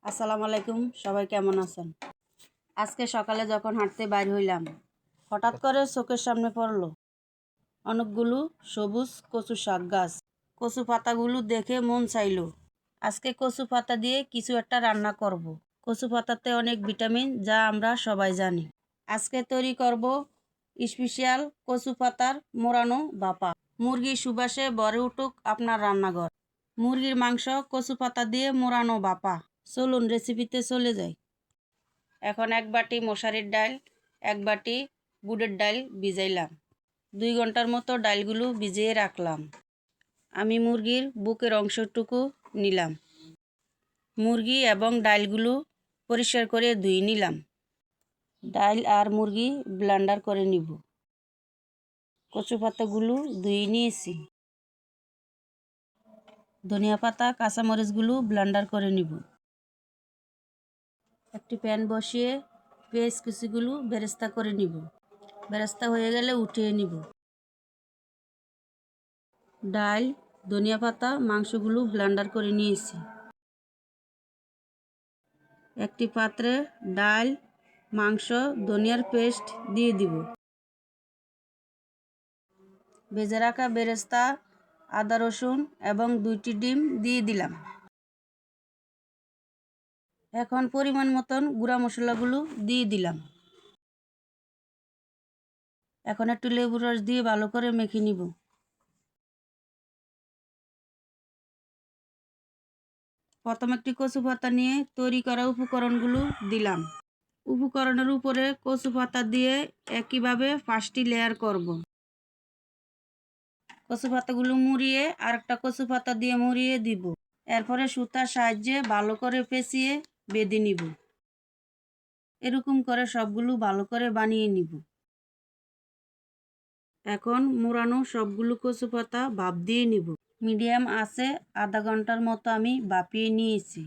আসসালামু আলাইকুম, সবাই কেমন আছেন? আজকে সকালে যখন হাঁটতে বাইর হইলাম, হঠাৎ করে চোখের সামনে পড়লো অনেকগুলো সবুজ কচু শাক গাছ। কচু পাতাগুলো দেখে মন চাইলো আজকে কচু পাতা দিয়ে কিছু একটা রান্না করব। কচু পাতাতে অনেক ভিটামিন, যা আমরা সবাই জানি। আজকে তৈরি করব স্পেশাল কচু পাতার মোড়ানো বাপা। মুরগির সুবাসে ভরে উঠুক আপনার রান্নাঘর। মুরগির মাংস কচু পাতা দিয়ে মোড়ানো বাপা। চলুন রেসিপিতে চলে যাই। এখন 1 বাটি মশারির ডাল, 1 বাটি বুটের ডাল ভিজাইলাম। 2 ঘন্টার মতো ডালগুলো ভিজিয়ে রাখলাম। আমি মুরগির বুকের অংশটুকু নিলাম। মুরগি এবং ডালগুলো পরিষ্কার করে ধুয়ে নিলাম। ডাল আর মুরগি ব্লেন্ডার করে নিব। কচু পাতাগুলো ধুয়ে নিয়েছি। ধনিয়া পাতা, কাঁচামরিচগুলো ব্লেন্ডার করে নিব। একটি প্যান বসিয়ে পেঁয়াজ কুচিগুলো বেরেস্তা করে নিব। বেরেস্তা হয়ে গেলে উঠিয়ে নিব। ডাল, ধনিয়া পাতা, মাংসগুলো ব্লেন্ডার করে নিয়েছি। একটি পাত্রে ডাল, মাংস, ধনিয়ার পেস্ট দিয়ে দিব। ভেজে রাখা বেরেস্তা, আদা রসুন এবং 2টি ডিম দিয়ে দিলাম। এখন পরিমাণ মতন গুঁড়া মশলাগুলো দিয়ে দিলাম। এখন একটু লেবুর রস দিয়ে ভালো করে মেখে নিব। প্রথম একটি কচু পাতা নিয়ে তৈরি করা উপকরণগুলো দিলাম। উপকরণের উপরে কচু পাতা দিয়ে একইভাবে 5টি লেয়ার করব। কচু পাতাগুলো মুড়িয়ে আরেকটা কচু পাতা দিয়ে মুড়িয়ে দিব। এরপরে সুতার সাহায্যে ভালো করে পেঁচিয়ে বেঁধে নিব। এরকম করে সবগুলো ভালো করে বানিয়ে নিব। এখন মোড়ানো সবগুলো কচু পাতা ভাপ দিয়ে নিব। মিডিয়াম আঁচে আধা ঘন্টার মতো আমি ভাপিয়ে নিয়েছি।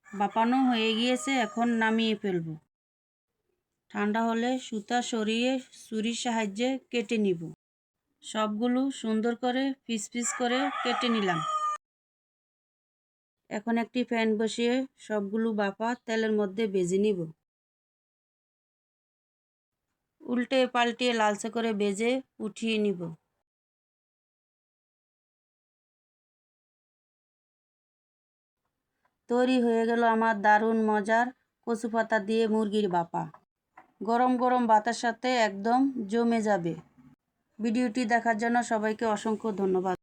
ভাপানো হয়ে গিয়েছে, এখন নামিয়ে ফেলব। ঠান্ডা হলে সুতা সরিয়ে ছুরির সাহায্যে কেটে নিব। সবগুলো সুন্দর করে পিস পিস করে কেটে নিলাম। এখন একটি প্যান বসিয়ে সবগুলো ভাপা তেলের মধ্যে ভেজে নিব। উল্টে পাল্টিয়ে লালচে করে ভেজে উঠিয়ে নিব। তৈরি হয়ে গেল আমার দারুণ মজার কচু পাতা দিয়ে মুরগির ভাপা। গরম গরম ভাতের সাথে একদম জমে যাবে। ভিডিওটি দেখার জন্য সবাইকে অসংখ্য ধন্যবাদ।